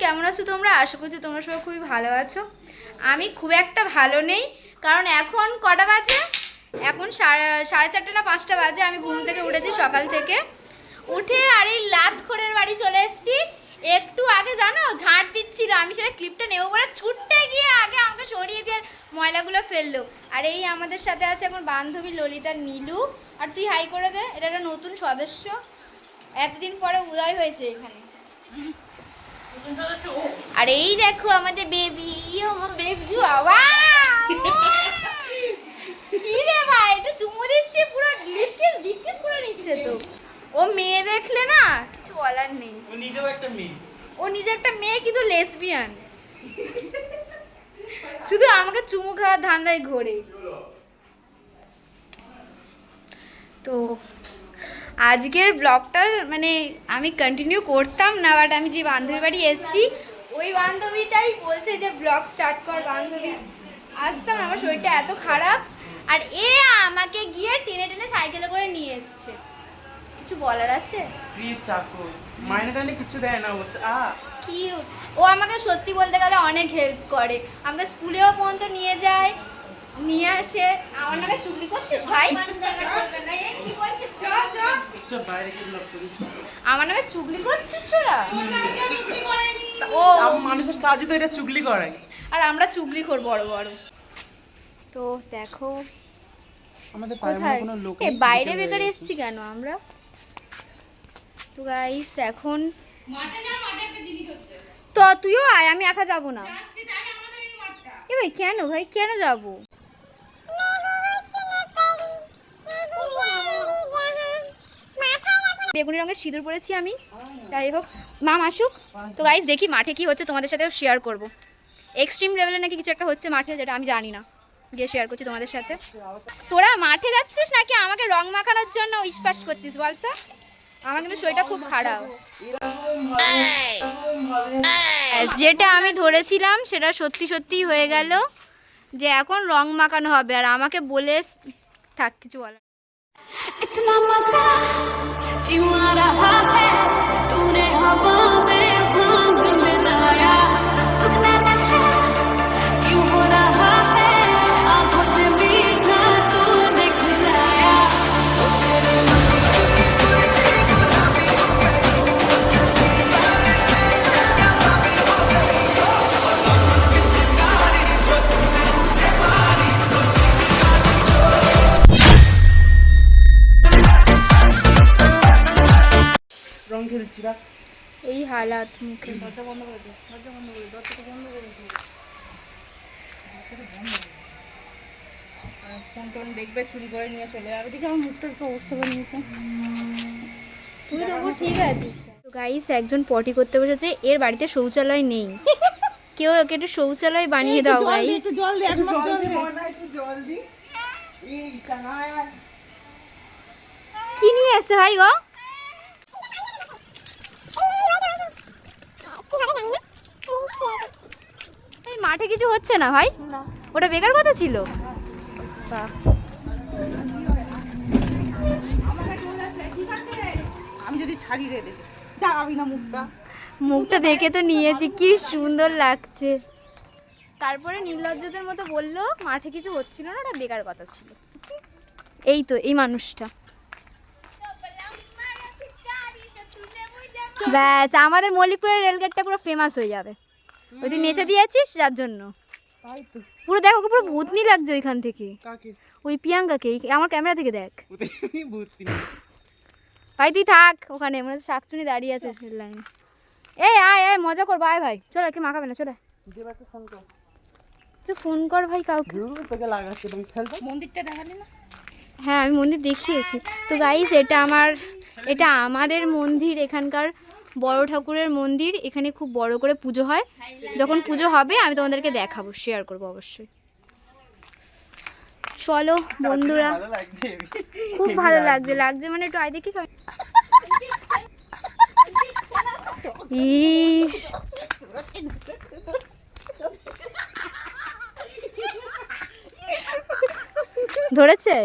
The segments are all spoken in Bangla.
কেমন আছো তোমরা? আশা করছি তোমরা সবাই খুবই ভালো আছো। আমি খুব একটা ভালো নেই, কারণ এখন কটা বাজে? এখন সাড়ে 4:30 না 5টা বাজে। আমি ঘুম থেকে উঠেছি সকাল থেকে, উঠে আর এই লাতখোরের বাড়ি চলে এসেছি। একটু আগে জানো ঝাড় দিচ্ছিল, আমি সেটা ক্লিপটা নেবো বলে ছুটতে গিয়ে আগে আমাকে সরিয়ে দিয়ে ময়লাগুলো ফেললো। আর এই আমাদের সাথে আছে এখন বান্ধবী ললিতা, নীলু। আর তুই হাই করে দে, এটা একটা নতুন সদস্য, এতদিন পরে উদয় হয়েছে এখানে। আর এই দেখো আমাদের বেবি, আমার বেবি বাবা কি রে ভাই, এটা চুমু দিচ্ছে, পুরো লিপকিস করে নিচ্ছে। তো ও মেয়ে দেখলে না কিছু বলার নেই, ও নিজেও একটা মেয়ে। ও নিজে একটা মেয়ে কিন্তু লেসবিয়ান, শুধু আমাকে চুমু খাওয়ার ধান্দায় ঘোরে। তো আজকের ব্লগটা মানে আমি কন্টিনিউ করতাম না, বাট আমি যে বান্ধবীর বাড়ি এসেছি ওই বান্ধবীটাই বলছে যে ব্লগ স্টার্ট কর। বান্ধবী আসতাম না, আমার শরীরটা এত খারাপ, আর এ আমাকে গিয়ে টেনে টেনে সাইকেলে করে নিয়ে এসছে। কিছু বলার আছে? ফ্রি চাকর, মাইনে টাইনে কিছু দেয় না অবশ্য। কিউট। ও আমাকে সত্যি বলতে গেলে অনেক হেল্প করে, আমাকে স্কুলেও পর্যন্ত নিয়ে যায়, নিয়ে আসে। আমার নামে চুগলি করছিস ভাই? আমার নামে চুগলি করছিস তোরা? ও মানুষের কাজই তো এটা চুগলি করাই, আর আমরা চুগলি কর বড় বড়। তো দেখো আমাদের কোথায় কোনো লোক এ বাইরে বেকার এসছি কেন আমরা? তো গাইস এখন তো তুইও আয়, আমি একা যাবো না। এ ভাই কেন, ভাই কেন যাবো? বেগুনি রঙের সিঁদুর পরেছি আমি। যাই হোক, মাম আসুক। তো গাইস দেখি মাঠে কি হচ্ছে, তোমাদের সাথেও শেয়ার করব। এক্সট্রিম লেভেলে নাকি কিছু একটা হচ্ছে মাঠে, যেটা আমি জানি না, গিয়ে শেয়ার করছি তোমাদের সাথে। তোরা মাঠে যাচ্ছিস নাকি আমাকে রং মাখানোর জন্য ইস্পাস করছিস বলতো? আমার কিন্তু শরীরটা খুব খারাপ। যেটা আমি ধরেছিলাম সেটা সত্যি সত্যিই হয়ে গেল, যে এখন রং মাখানো হবে। আর আমাকে বলে থাক, কিছু বলার। इतना मजा क्यों आ रहा है, तूने हवा में भांग मिलाया, अपना नशा क्यों हो रहा है, आंखों से मीठा तूने खिलाया। রং খেলছি না এই হালাত মুখে। দরজা বন্ধ করে দে, দরজা বন্ধ করে, দরজাটা বন্ধ করে দে। ফোন টোন দেখবে, চুরি করে নিয়ে চলে যাবে। দেখি আমার মুখটা একটু অবস্থা করে নিয়েছে। তুই তো ঠিক আছিস। তো গাইস একজন পটি করতে বসেছে, এর বাড়িতে শৌচালয় নেই, কেউ ওকে একটু শৌচালয় বানিয়ে দাও গাইস। জল দে, একটু জল দে, একটু জল দি। এই কানায় কি নিয়ে এসে ভাই গো? এই মাঠে কিছু হচ্ছে না ভাই? ওটা বেকার কথা ছিল। বাহ, আমি যদি ছাড়ি রে দেখে দাঁড়াবি না মুখটা। মুখটা দেখে তো নিয়েছি, কি সুন্দর লাগছে। তারপরে নির্লজ্জদের মতো বললো মাঠে কিছু হচ্ছিল না, ওটা বেকার কথা ছিল। এই তো এই মানুষটা, ব্যাস আমাদের মল্লিকপুরের রেলগেটটা পুরো ফেমাস হয়ে যাবে। ওই তুই নেচে দিয়েছিস যার জন্য তাই তো। পুরো দেখো, পুরো ভূতনি লাগছে ওইখান থেকে। কাকে? ওই প্রিয়াঙ্কাকে, আমার ক্যামেরা থেকে দেখ। ওতে ভূতি। ভাই তুই থাক ওখানে, মনে হচ্ছে শাকচুনি দাঁড়িয়ে আছে রেল লাইনে। এই আয় আয়, মজা করবো, আয় ভাই, চল আর কি মাখাবে না, চলে দেবাকে ফোন কর। তুই ফোন কর ভাই কাউকে। তোকে লাগাচ্ছে, তুমি খেলতে। মন্দিরটা দেখালি না? হ্যাঁ আমি মন্দির দেখিয়েছি। তো গাইস এটা আমাদের মন্দির, এখানকার বড় ঠাকুরের মন্দির। এখানে খুব বড় করে পুজো হয়, যখন পুজো হবে আমি তোমাদেরকে দেখাবো, শেয়ার করবো অবশ্যই। চলো বন্ধুরা, ভালো লাগছে, খুব ভালো লাগছে মানে একটু আয় দেখি। ইস ধরেছে,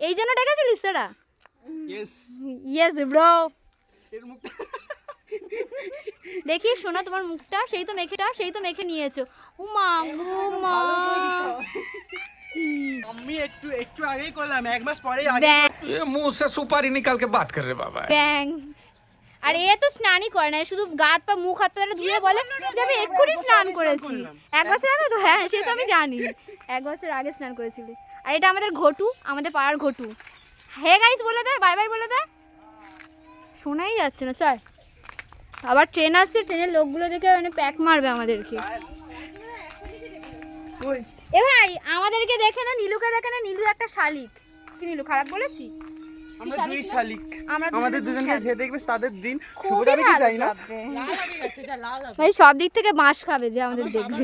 এই জন্য ডেকেছিলিস তোরা? Yes yes bro. এর মুখটা দেখি শোনা তোমার মুখটা, সেই তো মেখে নিয়েছো। উমা গো মা, আমি একটু আগেই করলাম, এক মাস পরেই আগে ব্যাং ये मुंह से सुपारी निकाल के बात कर रहे बाबा। ব্যাং। আর এ তো স্নানই করে না, শুধু গা হাত পা মুখ হাত পা ধুয়ে বলে যে আমি এক্ষুনি স্নান করেছি। 1 বছর আগে তো, হ্যাঁ সে তো আমি জানি, 1 বছর আগে স্নান করেছিলি। আর এটা আমাদের ঘটু, আমাদের পাড়ার ঘটু। হে গাইস বলে দে, বাই বাই বলে দে। শোনাই যাচ্ছে না, চল। আবার ট্রেন আসছে, ট্রেনের লোকগুলো দেখে মানে প্যাক মারবে আমাদেরকে। ওই এ ভাই আমাদেরকে দেখে না, নীলুকে দেখে না, নীলু একটা শালিক। কি নীলু খারাপ বলেছি? আমরা দুই শালিক, আমরা আমাদের দুজনে দুই দুজনকে শালিক। যে দেখবে তাদের দিন শুভ খুবই যাবে কি ভালো চাই না। যাবে। লাল হয়ে গেছে, যা লাল হবে। ভাই সব দিক থেকে বাঁশ খাবে যে আমাদের দেখবে।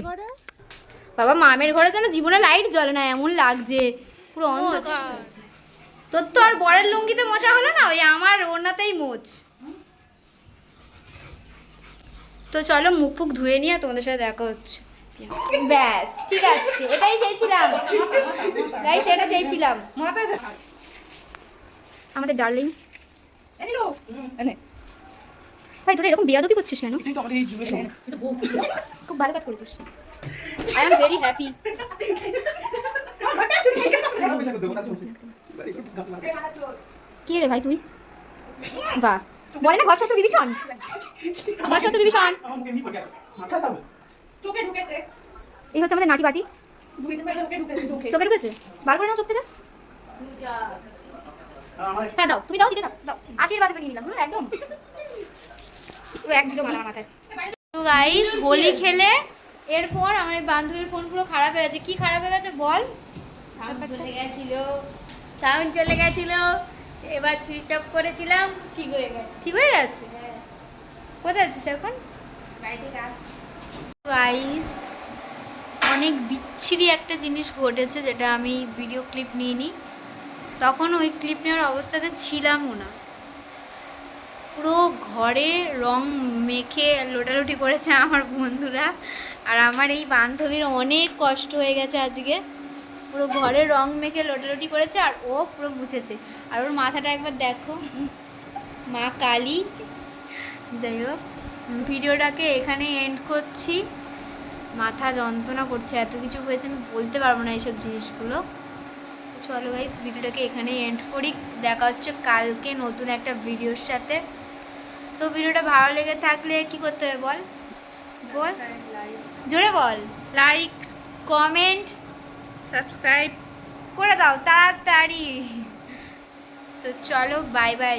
বাবা মামের ঘরে যেন জীবনে লাইট জ্বলে না, এমন লাগছে পুরো অন্ধকার। তোর তো আর বরের লুঙ্গিতে মোচা হলো না, ওই আমার ওড়নাতেই মোচ। তো চলো মুখ ফুক ধুয়ে নিয়ে তোমাদের সাথে দেখা হচ্ছে। ব্যাস ঠিক আছে, এটাই চেয়েছিলাম গাইস, এটা চেয়েছিলাম। মাথায় দে। আমাদের ডার্লিং এলো এনে ভাই, তোরা এরকম বিয়াদবি করছিস কেন? এটাই তো আমাদের এই যুগের সময়। খুব ভালো কাজ করেছিস, আই এম ভেরি হ্যাপি। কি রে ভাই তুই? বাহ, বলে না ঘর শত্রু বিভীষণ, ঘর শত্রু বিভীষণ। আমাকে নিয়ে পড়ে গেছে। মাথা দাও। চোখে ঢুকেছে, এই হচ্ছে আমাদের নাটি বাটি। চোখে ঢুকেছে চোখে। চোখে ঢুকেছে, বার করে নাও চোখ থেকে। আমার হ্যাঁ দাও, তুমি দাও, দিকে দাও, দাও। আশীর্বাদ করে নিয়ে নিলাম, একদম। ও এক দুটো মালা মাথায়। তো গাইস হোলি খেলে এরপর আমার এই বান্ধবীর ফোন পুরো খারাপ হয়ে গেছে। কি খারাপ হয়ে গেছে বল? সাউন্ড চলে গেছিল, এবার সুইচ অফ করেছিলাম, ঠিক হয়ে গেছে। ঠিক হয়ে গেছে? কোথায় যাচ্ছিস এখন? বাড়ি থেকে আসছি। গাইস অনেক বিচ্ছিরি একটা জিনিস ঘটেছে, যেটা আমি ভিডিও ক্লিপ নিইনি। তখন ওই ক্লিপ নেওয়ার অবস্থাতে ছিলামও না। পুরো ঘরে রং মেখে লোটালুটি করেছে আমার বন্ধুরা, আর আমার এই বান্ধবীর অনেক কষ্ট হয়ে গেছে আজকে। পুরো ঘরে রং মেখে লোটালুটি করেছে, আর ও পুরো মুছেছে। আর ওর মাথাটা একবার দেখো, মা কালী। যাই হোক, ভিডিওটাকে এখানে এন্ড করছি। মাথা যন্ত্রণা করছে, এত কিছু হয়েছে আমি বলতে পারবো না এইসব জিনিসগুলো। চলো গাইস ভিডিওটাকে এখানেই এন্ড করি, দেখা হচ্ছে কালকে নতুন একটা ভিডিওর সাথে। তো ভিডিওটা ভালো লেগে থাকলে কি করতে হবে বল, বল জোরে বল। লাইক, কমেন্ট সাবস্ক্রাইব করে দাও তাড়াতাড়ি। তো চলো বাই বাই।